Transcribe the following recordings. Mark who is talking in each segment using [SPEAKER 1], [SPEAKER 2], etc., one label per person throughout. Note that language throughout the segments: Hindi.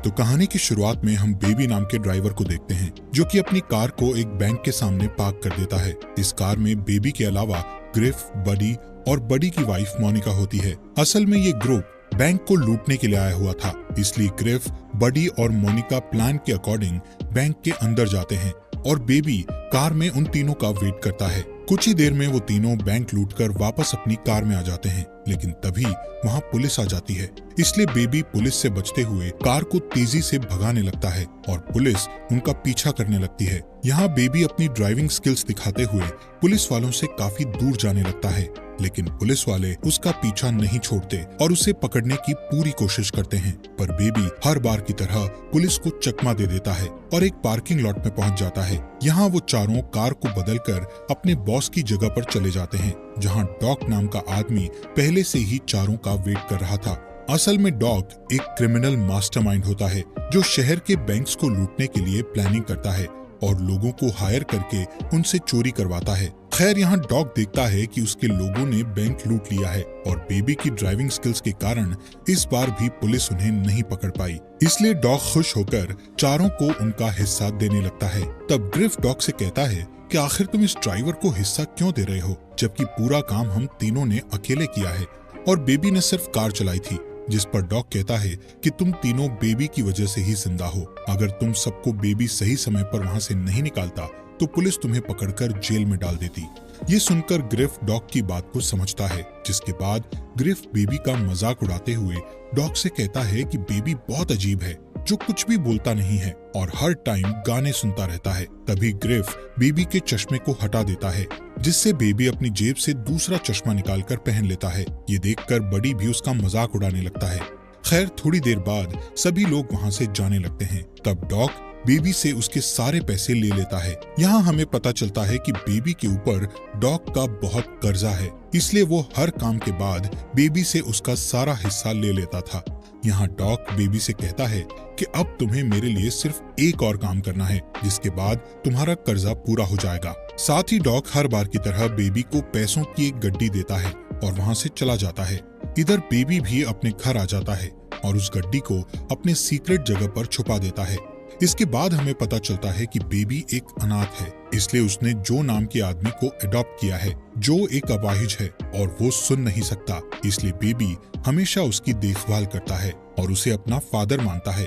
[SPEAKER 1] तो कहानी की शुरुआत में हम बेबी नाम के ड्राइवर को देखते हैं, जो कि अपनी कार को एक बैंक के सामने पार्क कर देता है। इस कार में बेबी के अलावा ग्रिफ, बडी और बडी की वाइफ मोनिका होती है। असल में ये ग्रुप बैंक को लूटने के लिए आया हुआ था, इसलिए ग्रिफ, बडी और मोनिका प्लान के अकॉर्डिंग बैंक के अंदर जाते हैं और बेबी कार में उन तीनों का वेट करता है। कुछ ही देर में वो तीनों बैंक लूटकर वापस अपनी कार में आ जाते हैं, लेकिन तभी वहाँ पुलिस आ जाती है। इसलिए बेबी पुलिस से बचते हुए कार को तेजी से भगाने लगता है और पुलिस उनका पीछा करने लगती है। यहाँ बेबी अपनी ड्राइविंग स्किल्स दिखाते हुए पुलिस वालों से काफी दूर जाने लगता है, लेकिन पुलिस वाले उसका पीछा नहीं छोड़ते और उसे पकड़ने की पूरी कोशिश करते हैं। पर बेबी हर बार की तरह पुलिस को चकमा दे देता है और एक पार्किंग लॉट में पहुंच जाता है। यहाँ वो चारों कार को बदलकर अपने बॉस की जगह पर चले जाते हैं, जहाँ डॉक नाम का आदमी पहले से ही चारों का वेट कर रहा था। असल में डॉक एक क्रिमिनल मास्टरमाइंड होता है, जो शहर के बैंक्स को लूटने के लिए प्लानिंग करता है और लोगों को हायर करके उनसे चोरी करवाता है। खैर, यहाँ डॉग देखता है कि उसके लोगों ने बैंक लूट लिया है और बेबी की ड्राइविंग स्किल्स के कारण इस बार भी पुलिस उन्हें नहीं पकड़ पाई। इसलिए डॉग खुश होकर चारों को उनका हिस्सा देने लगता है। तब ग्रिफ डॉग से कहता है कि आखिर तुम इस ड्राइवर को हिस्सा क्यों दे रहे हो, जबकि पूरा काम हम तीनों ने अकेले किया है और बेबी ने सिर्फ कार चलाई थी। जिस पर डॉग कहता है कि तुम तीनों बेबी की वजह से ही जिंदा हो। अगर तुम सबको बेबी सही समय पर वहाँ से नहीं निकालता तो पुलिस तुम्हें पकड़कर जेल में डाल देती। ये सुनकर ग्रिफ डॉग की बात को समझता है, जिसके बाद ग्रिफ बेबी का मजाक उड़ाते हुए डॉग से कहता है कि बेबी बहुत अजीब है, जो कुछ भी बोलता नहीं है और हर टाइम गाने सुनता रहता है। तभी ग्रिफ बेबी के चश्मे को हटा देता है, जिससे बेबी अपनी जेब से दूसरा चश्मा निकालकर पहन लेता है। ये देखकर बडी भी उसका मजाक उड़ाने लगता है। खैर, थोड़ी देर बाद सभी लोग वहाँ से जाने लगते हैं। तब डॉग बेबी से उसके सारे पैसे ले लेता है। यहाँ हमें पता चलता है कि बेबी के ऊपर डॉग का बहुत कर्जा है, इसलिए वो हर काम के बाद बेबी से उसका सारा हिस्सा ले लेता था। यहाँ डॉग बेबी से कहता है कि अब तुम्हें मेरे लिए सिर्फ एक और काम करना है, जिसके बाद तुम्हारा कर्जा पूरा हो जाएगा। साथ ही डॉग हर बार की तरह बेबी को पैसों की एक गड्डी देता है और वहाँ से चला जाता है। इधर बेबी भी अपने घर आ जाता है और उस गड्डी को अपने सीक्रेट जगह पर छुपा देता है। इसके बाद हमें पता चलता है कि बेबी एक अनाथ है, इसलिए उसने जो नाम के आदमी को अडॉप्ट किया है, जो एक अपाहिज है और वो सुन नहीं सकता। इसलिए बेबी हमेशा उसकी देखभाल करता है और उसे अपना फादर मानता है।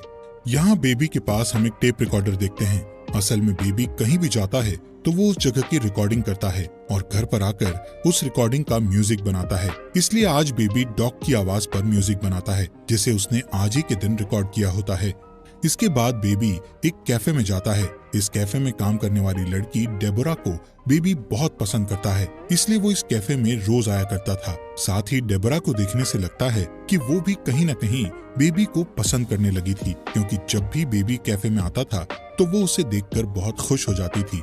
[SPEAKER 1] यहाँ बेबी के पास हम एक टेप रिकॉर्डर देखते हैं। असल में बेबी कहीं भी जाता है तो वो उस जगह की रिकॉर्डिंग करता है और घर पर आकर उस रिकॉर्डिंग का म्यूजिक बनाता है। इसलिए आज बेबी डॉग की आवाज पर म्यूजिक बनाता है, जिसे उसने आज ही के दिन रिकॉर्ड किया होता है। इसके बाद बेबी एक कैफे में जाता है। इस कैफे में काम करने वाली लड़की डेबोरा को बेबी बहुत पसंद करता है, इसलिए वो इस कैफे में रोज आया करता था। साथ ही डेबोरा को देखने से लगता है कि वो भी कहीं न कहीं बेबी को पसंद करने लगी थी, क्योंकि जब भी बेबी कैफे में आता था तो वो उसे देखकर बहुत खुश हो जाती थी।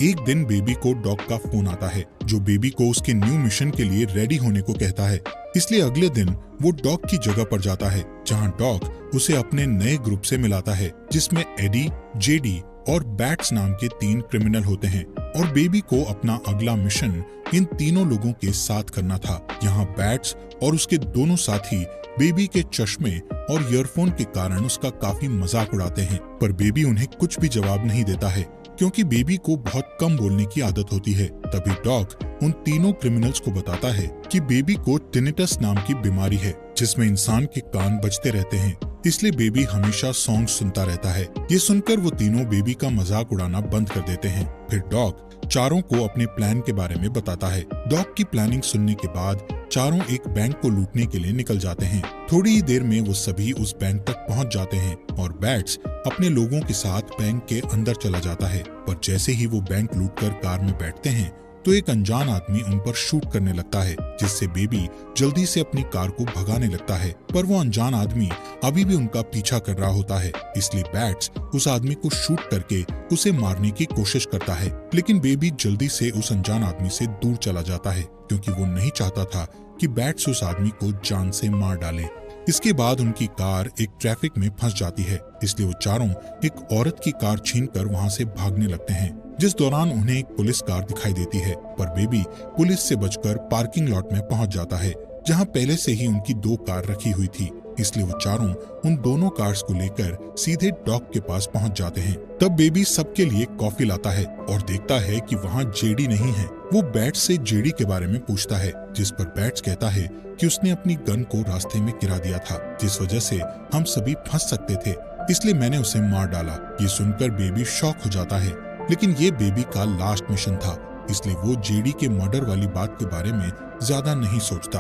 [SPEAKER 1] एक दिन बेबी को डॉग का फोन आता है, जो बेबी को उसके न्यू मिशन के लिए रेडी होने को कहता है। इसलिए अगले दिन वो डॉग की जगह पर जाता है, जहां डॉग उसे अपने नए ग्रुप से मिलाता है, जिसमें एडी, जेडी और बैट्स नाम के 3 क्रिमिनल होते हैं और बेबी को अपना अगला मिशन इन तीनों लोगों के साथ करना था। यहाँ बैट्स और उसके दोनों साथी बेबी के चश्मे और ईयरफोन के कारण उसका काफी मजाक उड़ाते हैं, पर बेबी उन्हें कुछ भी जवाब नहीं देता है, क्योंकि बेबी को बहुत कम बोलने की आदत होती है। तभी डॉग उन तीनों क्रिमिनल्स को बताता है कि बेबी को टिनिटस नाम की बीमारी है, जिसमें इंसान के कान बजते रहते हैं, इसलिए बेबी हमेशा सॉन्ग सुनता रहता है। ये सुनकर वो तीनों बेबी का मजाक उड़ाना बंद कर देते हैं। फिर डॉग चारों को अपने प्लान के बारे में बताता है। डॉग की प्लानिंग सुनने के बाद चारों एक बैंक को लूटने के लिए निकल जाते हैं। थोड़ी ही देर में वो सभी उस बैंक तक पहुंच जाते हैं और बैट्स अपने लोगों के साथ बैंक के अंदर चला जाता है। पर जैसे ही वो बैंक लूटकर कार में बैठते हैं तो एक अनजान आदमी उन पर शूट करने लगता है, जिससे बेबी जल्दी से अपनी कार को भगाने लगता है। पर वो अनजान आदमी अभी भी उनका पीछा कर रहा होता है, इसलिए बैट्स उस आदमी को शूट करके उसे मारने की कोशिश करता है। लेकिन बेबी जल्दी से उस अनजान आदमी से दूर चला जाता है, क्योंकि वो नहीं चाहता था कि बैट्स उस आदमी को जान से मार डाले। इसके बाद उनकी कार एक ट्रैफिक में फंस जाती है, इसलिए वो चारों एक औरत की कार छीनकर वहाँ से भागने लगते हैं, जिस दौरान उन्हें एक पुलिस कार दिखाई देती है। पर बेबी पुलिस से बचकर पार्किंग लॉट में पहुंच जाता है, जहां पहले से ही उनकी 2 कार रखी हुई थी। इसलिए वो चारों उन दोनों कार्स को लेकर सीधे डॉग के पास पहुंच जाते हैं। तब बेबी सबके लिए कॉफी लाता है और देखता है कि वहाँ जेडी नहीं है। वो बैट्स से जेडी के बारे में पूछता है, जिस पर बैट्स कहता है कि उसने अपनी गन को रास्ते में गिरा दिया था, जिस वजह से हम सभी फंस सकते थे, इसलिए मैंने उसे मार डाला। ये सुनकर बेबी शॉक हो जाता है, लेकिन ये बेबी का लास्ट मिशन था, इसलिए वो जेडी के मर्डर वाली बात के बारे में ज्यादा नहीं सोचता।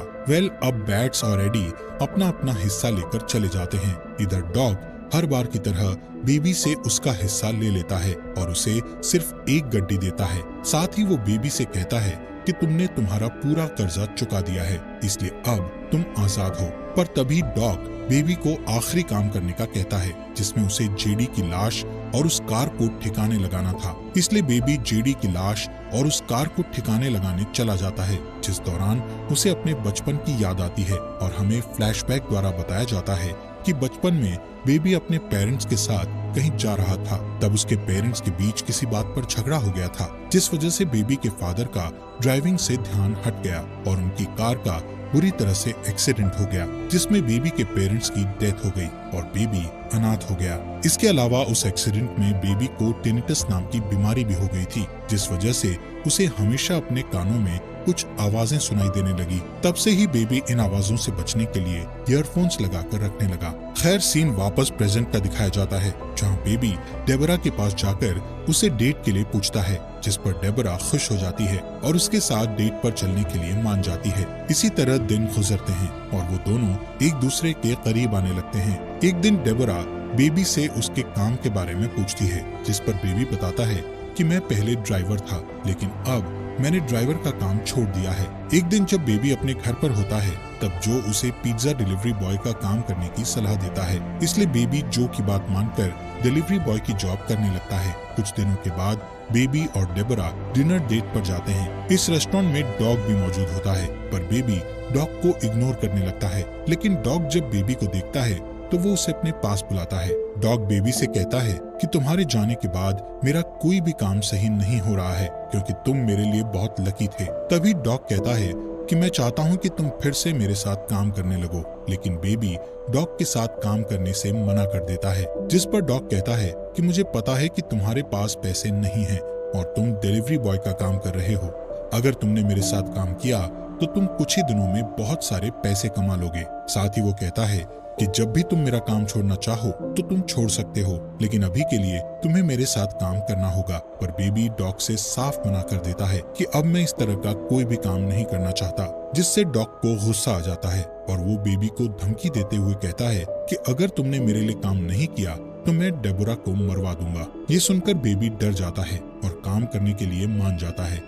[SPEAKER 1] अब बैट्स और एडी अपना अपना हिस्सा लेकर चले जाते हैं। इधर डॉग हर बार की तरह बेबी से उसका हिस्सा ले लेता है और उसे सिर्फ एक गड्डी देता है। साथ ही वो बेबी से कहता है कि तुमने तुम्हारा पूरा कर्जा चुका दिया है, इसलिए अब तुम आजाद हो। पर तभी डॉग बेबी को आखिरी काम करने का कहता है, जिसमें उसे जेडी की लाश और उस कार को ठिकाने लगाना था। इसलिए बेबी जेडी की लाश और उस कार को ठिकाने लगाने चला जाता है, जिस दौरान उसे अपने बचपन की याद आती है और हमें फ्लैशबैक द्वारा बताया जाता है कि बचपन में बेबी अपने पेरेंट्स के साथ कहीं जा रहा था। तब उसके पेरेंट्स के बीच किसी बात पर झगड़ा हो गया था, जिस वजह से बेबी के फादर का ड्राइविंग से ध्यान हट गया और उनकी कार का बुरी तरह से एक्सीडेंट हो गया, जिसमें बेबी के पेरेंट्स की डेथ हो गई और बेबी अनाथ हो गया। इसके अलावा उस एक्सीडेंट में बेबी को टिनिटस नाम की बीमारी भी हो गई थी, जिस वजह से उसे हमेशा अपने कानों में कुछ आवाजें सुनाई देने लगी। तब से ही बेबी इन आवाजों से बचने के लिए ईयरफोन्स लगाकर रखने लगा। खैर, सीन वापस प्रेजेंट का दिखाया जाता है, जहां बेबी डेबरा के पास जाकर उसे डेट के लिए पूछता है, जिस पर डेबरा खुश हो जाती है और उसके साथ डेट पर चलने के लिए मान जाती है। इसी तरह दिन गुजरते हैं और वो दोनों एक दूसरे के करीब आने लगते हैं। एक दिन डेबरा बेबी से उसके काम के बारे में पूछती है, जिस पर बेबी बताता है कि मैं पहले ड्राइवर था, लेकिन अब मैंने ड्राइवर का काम छोड़ दिया है। एक दिन जब बेबी अपने घर पर होता है, तब जो उसे पिज्जा डिलीवरी बॉय का काम करने की सलाह देता है, इसलिए बेबी जो की बात मानकर डिलीवरी बॉय की जॉब करने लगता है। कुछ दिनों के बाद बेबी और डेबरा डिनर डेट पर जाते हैं। इस रेस्टोरेंट में डॉग भी मौजूद होता है, पर बेबी डॉग को इग्नोर करने लगता है। लेकिन डॉग जब बेबी को देखता है तो वो उसे अपने पास बुलाता है। डॉग बेबी से कहता है कि तुम्हारे जाने के बाद मेरा कोई भी काम सही नहीं हो रहा है, क्योंकि तुम मेरे लिए बहुत लकी थे। तभी डॉग कहता है कि मैं चाहता हूँ कि तुम फिर से मेरे साथ काम करने लगो, लेकिन बेबी डॉग के साथ काम करने से मना कर देता है, जिस पर डॉग कहता है कि मुझे पता है कि तुम्हारे पास पैसे नहीं हैं और तुम डिलीवरी बॉय का काम कर रहे हो। अगर तुमने मेरे साथ काम किया तो तुम कुछ ही दिनों में बहुत सारे पैसे कमा लोगे। साथ ही वो कहता है कि जब भी तुम मेरा काम छोड़ना चाहो तो तुम छोड़ सकते हो, लेकिन अभी के लिए तुम्हें मेरे साथ काम करना होगा। पर बेबी डॉग से साफ मना कर देता है कि अब मैं इस तरह का कोई भी काम नहीं करना चाहता, जिससे डॉग को गुस्सा आ जाता है और वो बेबी को धमकी देते हुए कहता है कि अगर तुमने मेरे लिए काम नहीं किया तो मैं डेबोरा को मरवा दूंगा। ये सुनकर बेबी डर जाता है और काम करने के लिए मान जाता है।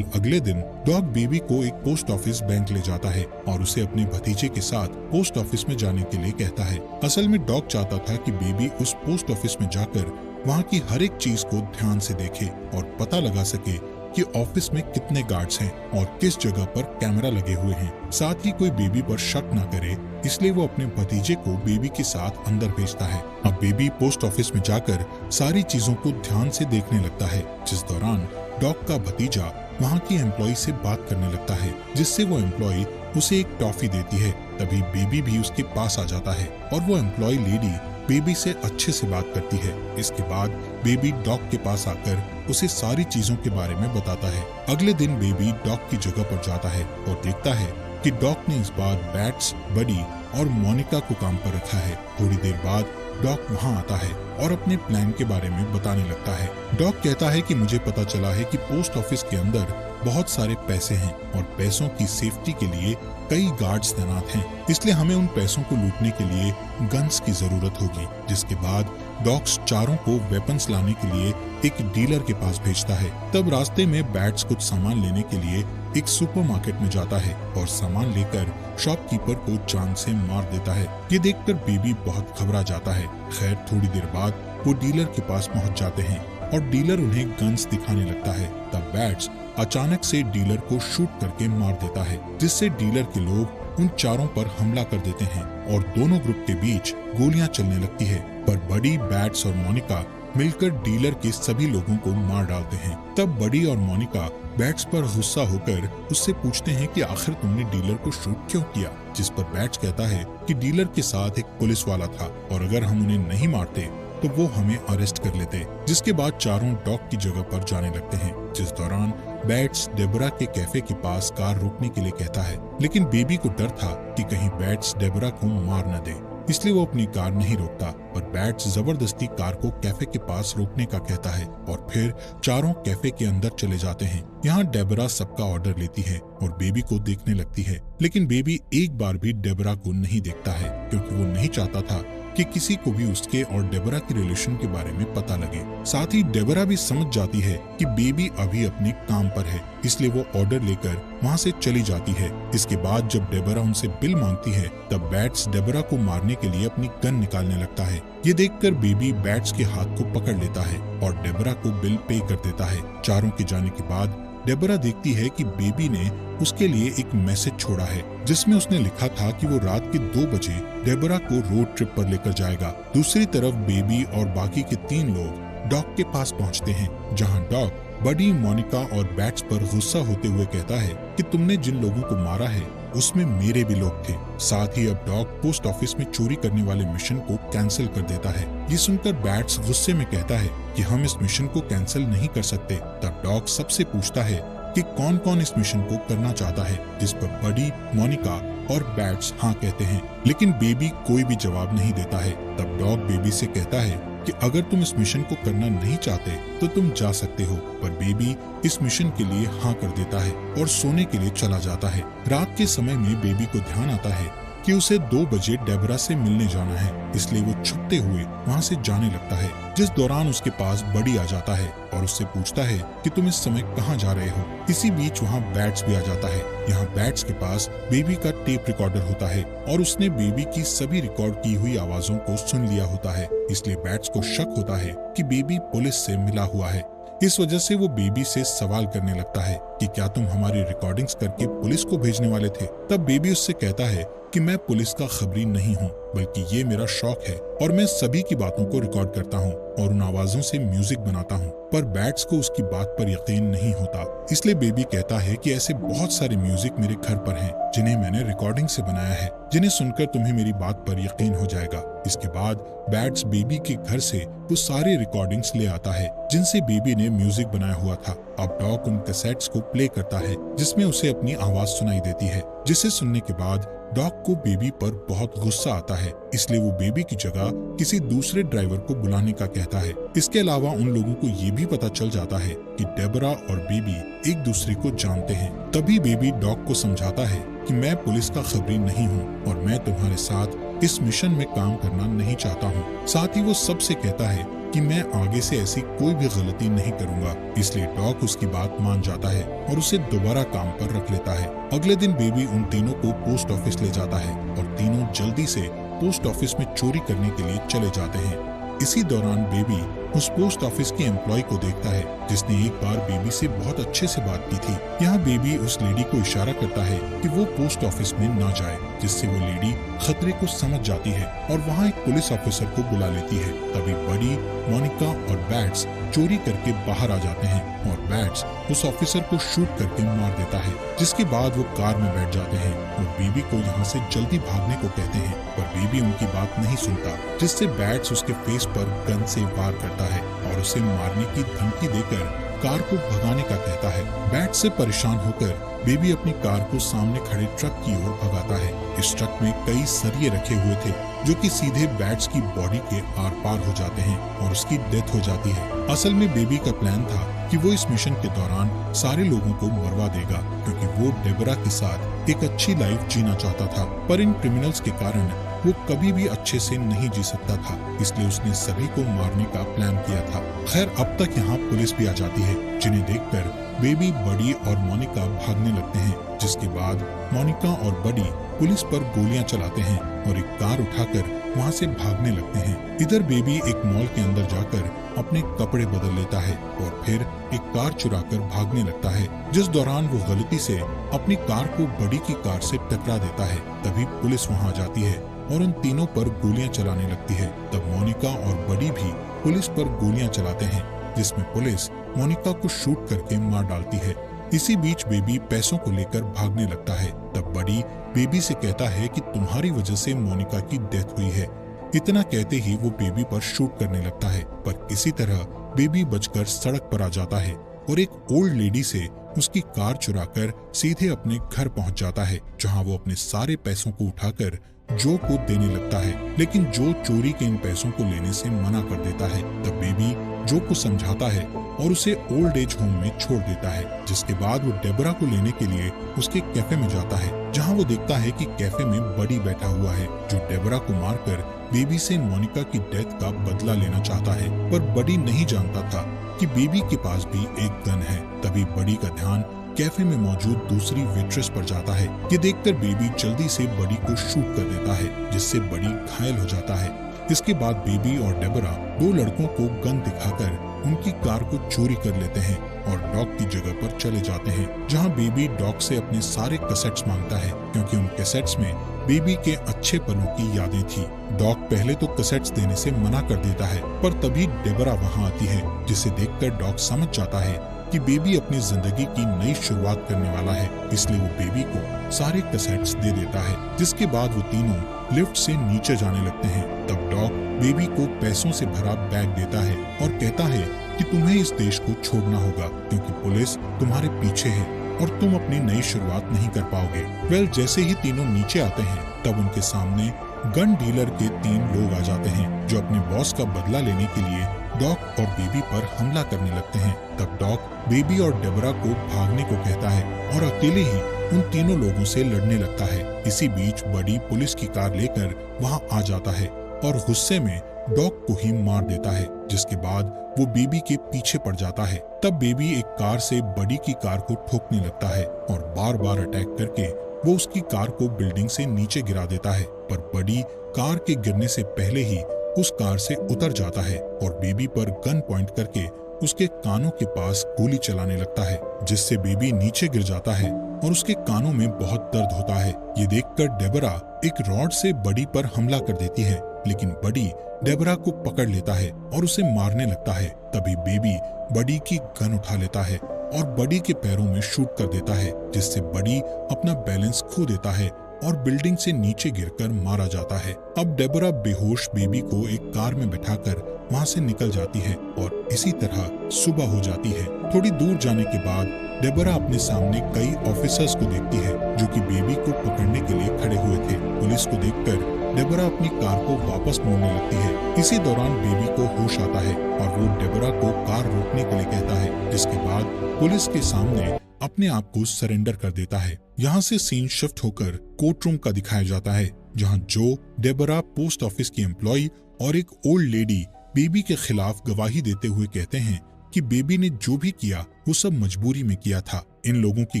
[SPEAKER 1] अगले दिन डॉग बेबी को एक पोस्ट ऑफिस बैंक ले जाता है और उसे अपने भतीजे के साथ पोस्ट ऑफिस में जाने के लिए कहता है। असल में डॉग चाहता था कि बेबी उस पोस्ट ऑफिस में जाकर वहाँ की हर एक चीज को ध्यान से देखे और पता लगा सके कि ऑफिस में कितने गार्ड्स हैं और किस जगह पर कैमरा लगे हुए हैं। साथ ही कोई बेबी पर शक न करे, इसलिए वो अपने भतीजे को बेबी के साथ अंदर भेजता है। अब बेबी पोस्ट ऑफिस में जाकर सारी चीजों को ध्यान से देखने लगता है, जिस दौरान डॉग का भतीजा वहाँ की एम्प्लॉय से बात करने लगता है, जिससे वो एम्प्लॉय उसे एक टॉफी देती है। तभी बेबी भी उसके पास आ जाता है और वो एम्प्लॉय लेडी बेबी से अच्छे से बात करती है। इसके बाद बेबी डॉग के पास आकर उसे सारी चीजों के बारे में बताता है। अगले दिन बेबी डॉग की जगह पर जाता है और देखता है कि डॉग ने इस बार बैट्स, बडी और मोनिका को काम पर रखा है। थोड़ी देर बाद डॉग वहाँ आता है और अपने प्लान के बारे में बताने लगता है। डॉग कहता है कि मुझे पता चला है कि पोस्ट ऑफिस के अंदर बहुत सारे पैसे हैं और पैसों की सेफ्टी के लिए कई गार्ड्स तैनात हैं, इसलिए हमें उन पैसों को लूटने के लिए गन्स की जरूरत होगी। जिसके बाद डॉग्स चारों को वेपन्स लाने के लिए एक डीलर के पास भेजता है। तब रास्ते में बैट्स कुछ सामान लेने के लिए एक सुपरमार्केट में जाता है और सामान लेकर शॉपकीपर को जान से मार देता है। ये देखकर बेबी बहुत घबरा जाता है। खैर, थोड़ी देर बाद वो डीलर के पास पहुंच जाते हैं और डीलर उन्हें गन्स दिखाने लगता है। तब बैट्स अचानक से डीलर को शूट करके मार देता है, जिससे डीलर के लोग उन चारों पर हमला कर देते हैं और दोनों ग्रुप के बीच गोलियां चलने लगती है। पर बडी, बैट्स और मोनिका मिलकर डीलर के सभी लोगों को मार डालते हैं। तब बडी और मोनिका बैट्स पर गुस्सा होकर उससे पूछते हैं कि आखिर तुमने डीलर को शूट क्यों किया, जिस पर बैट्स कहता है कि डीलर के साथ एक पुलिस वाला था और अगर हम उन्हें नहीं मारते तो वो हमें अरेस्ट कर लेते। जिसके बाद चारों डॉग की जगह पर जाने लगते हैं, जिस दौरान बैट्स डेबोरा के कैफे के पास कार रोकने के लिए कहता है, लेकिन बेबी को डर था कि कहीं बैट्स डेबोरा को मार न दे, इसलिए वो अपनी कार नहीं रोकता। पर बैट्स जबरदस्ती कार को कैफे के पास रोकने का कहता है और फिर चारों कैफे के अंदर चले जाते हैं। यहाँ डेबोरा सबका ऑर्डर लेती है और बेबी को देखने लगती है, लेकिन बेबी एक बार भी डेबोरा को नहीं देखता है क्योंकि वो नहीं चाहता था कि किसी को भी उसके और डेबोरा के रिलेशन के बारे में पता लगे। साथ ही डेबोरा भी समझ जाती है कि बेबी अभी अपने काम पर है, इसलिए वो ऑर्डर लेकर वहाँ से चली जाती है। इसके बाद जब डेबोरा उनसे बिल मांगती है तब बैट्स डेबोरा को मारने के लिए अपनी गन निकालने लगता है। ये देखकर बेबी बैट्स के हाथ को पकड़ लेता है और डेबोरा को बिल पे कर देता है। चारों के जाने के बाद डेबोरा देखती है कि बेबी ने उसके लिए एक मैसेज छोड़ा है जिसमें उसने लिखा था कि वो रात के 2 बजे डेबोरा को रोड ट्रिप पर लेकर जाएगा। दूसरी तरफ बेबी और बाकी के 3 लोग डॉग के पास पहुंचते हैं, जहां डॉग बडी, मोनिका और बैट्स पर गुस्सा होते हुए कहता है कि तुमने जिन लोगों को मारा है उसमें मेरे भी लोग थे। साथ ही अब डॉग पोस्ट ऑफिस में चोरी करने वाले मिशन को कैंसिल कर देता है। ये सुनकर बैट्स गुस्से में कहता है कि हम इस मिशन को कैंसिल नहीं कर सकते। तब डॉग सबसे पूछता है कि कौन कौन इस मिशन को करना चाहता है, जिस पर बडी, मोनिका और बैट्स हाँ कहते हैं, लेकिन बेबी कोई भी जवाब नहीं देता है। तब डॉग बेबी से कहता है कि अगर तुम इस मिशन को करना नहीं चाहते तो तुम जा सकते हो, पर बेबी इस मिशन के लिए हाँ कर देता है और सोने के लिए चला जाता है। रात के समय में बेबी को ध्यान आता है कि उसे 2 बजे डेबोरा से मिलने जाना है, इसलिए वो छुपते हुए वहाँ से जाने लगता है, जिस दौरान उसके पास बडी आ जाता है और उससे पूछता है कि तुम इस समय कहाँ जा रहे हो। इसी बीच वहाँ बैट्स भी आ जाता है। यहाँ बैट्स के पास बेबी का टेप रिकॉर्डर होता है और उसने बेबी की सभी रिकॉर्ड की हुई आवाजों को सुन लिया होता है, इसलिए बैट्स को शक होता है कि बेबी पुलिस से मिला हुआ है। इस वजह से वो बेबी से सवाल करने लगता है कि क्या तुम हमारी रिकॉर्डिंग्स करके पुलिस को भेजने वाले थे। तब बेबी उससे कहता है कि मैं पुलिस का खबरी नहीं हूँ, बल्कि ये मेरा शौक है और मैं सभी की बातों को रिकॉर्ड करता हूँ और उन आवाजों से म्यूजिक बनाता हूँ। पर बैट्स को उसकी बात पर यकीन नहीं होता, इसलिए बेबी कहता है कि ऐसे बहुत सारे म्यूजिक मेरे घर पर हैं जिन्हें मैंने रिकॉर्डिंग से बनाया है, जिन्हें सुनकर तुम्हें मेरी बात पर यकीन हो जाएगा। इसके बाद बैट्स बेबी के घर से वो सारी रिकॉर्डिंग्स ले आता है जिनसे बेबी ने म्यूजिक बनाया हुआ था। अब डॉग उन कैसेट्स को प्ले करता है जिसमें उसे अपनी आवाज सुनाई देती है, जिसे सुनने के बाद डॉग को बेबी पर बहुत गुस्सा आता है, इसलिए वो बेबी की जगह किसी दूसरे ड्राइवर को बुलाने का कहता है। इसके अलावा उन लोगों को ये भी पता चल जाता है कि डेबोरा और बेबी एक दूसरे को जानते हैं। तभी बेबी डॉग को समझाता है कि मैं पुलिस का खबरी नहीं हूँ और मैं तुम्हारे साथ इस मिशन में काम करना नहीं चाहता हूँ। साथ ही वो सबसे कहता है कि मैं आगे से ऐसी कोई भी गलती नहीं करूंगा, इसलिए डॉग उसकी बात मान जाता है और उसे दोबारा काम पर रख लेता है। अगले दिन बेबी उन तीनों को पोस्ट ऑफिस ले जाता है और तीनों जल्दी से पोस्ट ऑफिस में चोरी करने के लिए चले जाते हैं। इसी दौरान बेबी उस पोस्ट ऑफिस के एम्प्लॉय को देखता है जिसने एक बार बेबी से बहुत अच्छे से बात की थी। यहाँ बेबी उस लेडी को इशारा करता है कि वो पोस्ट ऑफिस में ना जाए, जिससे वो लेडी खतरे को समझ जाती है और वहाँ एक पुलिस ऑफिसर को बुला लेती है। तभी बडी, मोनिका और बैट्स चोरी करके बाहर आ जाते हैं और बैट्स उस ऑफिसर को शूट करके मार देता है, जिसके बाद वो कार में बैठ जाते हैं और बेबी को यहाँ से जल्दी भागने को कहते हैं, पर बेबी उनकी बात नहीं सुनता, जिससे बैट्स उसके फेस पर गन से वार करता है और उसे मारने की धमकी देकर कार को भगाने का कहता है। बैट्स से परेशान होकर बेबी अपनी कार को सामने खड़े ट्रक की ओर भगाता है। इस ट्रक में कई सरिये रखे हुए थे जो कि सीधे बैट्स की बॉडी के आर पार हो जाते हैं और उसकी डेथ हो जाती है। असल में बेबी का प्लान था कि वो इस मिशन के दौरान सारे लोगों को मरवा देगा, क्योंकि वो डेबोरा के साथ एक अच्छी लाइफ जीना चाहता था, पर इन क्रिमिनल्स के कारण वो कभी भी अच्छे से नहीं जी सकता था, इसलिए उसने सभी को मारने का प्लान किया था। खैर अब तक यहाँ पुलिस भी आ जाती है, जिन्हें देखकर बेबी, बडी और मोनिका भागने लगते हैं, जिसके बाद मोनिका और बडी पुलिस पर गोलियां चलाते हैं और एक कार उठाकर वहां से भागने लगते हैं। इधर बेबी एक मॉल के अंदर जाकर अपने कपड़े बदल लेता है और फिर एक कार चुराकर भागने लगता है, जिस दौरान वो गलती से अपनी कार को बडी की कार से टकरा देता है। तभी पुलिस वहां आ जाती है और उन तीनों पर गोलियां चलाने लगती है। तब मोनिका और बडी भी पुलिस पर गोलियां चलाते हैं, जिसमें पुलिस मोनिका को शूट करके मार डालती है। इसी बीच बेबी पैसों को लेकर भागने लगता है। तब बडी बेबी से कहता है कि तुम्हारी वजह से मोनिका की डेथ हुई है। इतना कहते ही वो बेबी पर शूट करने लगता है, पर किसी तरह बेबी बचकर सड़क पर आ जाता है और एक ओल्ड लेडी से उसकी कार चुराकर सीधे अपने घर पहुंच जाता है, जहां वो अपने सारे पैसों को उठाकर जो को देने लगता है। लेकिन जो चोरी के इन पैसों को लेने से मना कर देता है। तब बेबी जो को समझाता है और उसे ओल्ड एज होम में छोड़ देता है, जिसके बाद वो डेबरा को लेने के लिए उसके कैफे में जाता है, जहां वो देखता है कि कैफे में बडी बैठा हुआ है, जो डेबरा को मारकर बेबी से मोनिका की डेथ का बदला लेना चाहता है। पर बडी नहीं जानता था कि बेबी के पास भी एक गन है। तभी बडी का ध्यान कैफे में मौजूद दूसरी वेट्रेस पर जाता है। ये देखकर बेबी जल्दी से बडी को शूट कर देता है, जिससे बडी घायल हो जाता है। इसके बाद बेबी और डेबरा दो लड़कों को गन दिखाकर उनकी कार को चोरी कर लेते हैं और डॉग की जगह पर चले जाते हैं, जहां बेबी डॉग से अपने सारे कैसेट्स मांगता है, क्योंकि उन कैसेट्स में बेबी के अच्छे पलों की यादें थी। डॉग पहले तो कैसेट्स देने से मना कर देता है, पर तभी डेबरा वहां आती है, जिसे देखकर डॉग समझ जाता है कि बेबी अपनी जिंदगी की नई शुरुआत करने वाला है, इसलिए वो बेबी को सारे कैसेट्स दे देता है। जिसके बाद वो तीनों लिफ्ट से नीचे जाने लगते हैं। तब डॉग बेबी को पैसों से भरा बैग देता है और कहता है कि तुम्हें इस देश को छोड़ना होगा, क्योंकि पुलिस तुम्हारे पीछे है और तुम अपनी नई शुरुआत नहीं कर पाओगे। जैसे ही तीनों नीचे आते हैं, तब उनके सामने गन डीलर के 3 लोग आ जाते हैं, जो अपने बॉस का बदला लेने के लिए डॉग और बेबी पर हमला करने लगते हैं। तब डॉग बेबी और डेबरा को भागने को कहता है और अकेले ही उन तीनों लोगों से लड़ने लगता है। इसी बीच बडी पुलिस की कार लेकर वहां आ जाता है और गुस्से में डॉग को ही मार देता है, जिसके बाद वो बेबी के पीछे पड़ जाता है। तब बेबी एक कार से बडी की कार को ठोकने लगता है और बार बार अटैक करके वो उसकी कार को बिल्डिंग से नीचे गिरा देता है, पर बडी कार के गिरने से पहले ही उस कार से उतर जाता है और बेबी पर गन पॉइंट करके उसके कानों के पास गोली चलाने लगता है, जिससे बेबी नीचे गिर जाता है और उसके कानों में बहुत दर्द होता है। ये देखकर डेबरा एक रॉड से बडी पर हमला कर देती है, लेकिन बडी डेबरा को पकड़ लेता है और उसे मारने लगता है। तभी बेबी बडी की गन उठा लेता है और बडी के पैरों में शूट कर देता है, जिससे बडी अपना बैलेंस खो देता है और बिल्डिंग से नीचे गिरकर मारा जाता है। अब डेबरा बेहोश बेबी को एक कार में बैठाकर वहां से निकल जाती है और इसी तरह सुबह हो जाती है। थोड़ी दूर जाने के बाद डेबरा अपने सामने कई ऑफिसर्स को देखती है, जो कि बेबी को पकड़ने के लिए खड़े हुए थे। पुलिस को देखकर डेबरा अपनी कार को वापस मोड़ने लगती है। इसी दौरान बेबी को होश आता है और वो डेबरा को कार रोकने के लिए कहता है, जिसके बाद पुलिस के सामने अपने आप को सरेंडर कर देता है। यहाँ से सीन शिफ्ट होकर कोर्ट रूम का दिखाया जाता है, जहाँ जो, डेबरा, पोस्ट ऑफिस की एम्प्लॉय और एक ओल्ड लेडी बेबी के खिलाफ गवाही देते हुए कहते हैं कि बेबी ने जो भी किया वो सब मजबूरी में किया था। इन लोगों की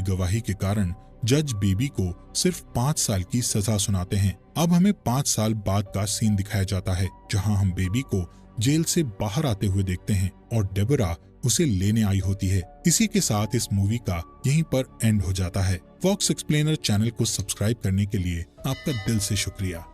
[SPEAKER 1] गवाही के कारण जज बेबी को सिर्फ 5 साल की सजा सुनाते हैं। अब हमें 5 साल बाद का सीन दिखाया जाता है, जहां हम बेबी को जेल से बाहर आते हुए देखते हैं और डेबरा उसे लेने आई होती है। इसी के साथ इस मूवी का यहीं पर एंड हो जाता है। फॉक्स एक्सप्लेनर चैनल को सब्सक्राइब करने के लिए आपका दिल से शुक्रिया।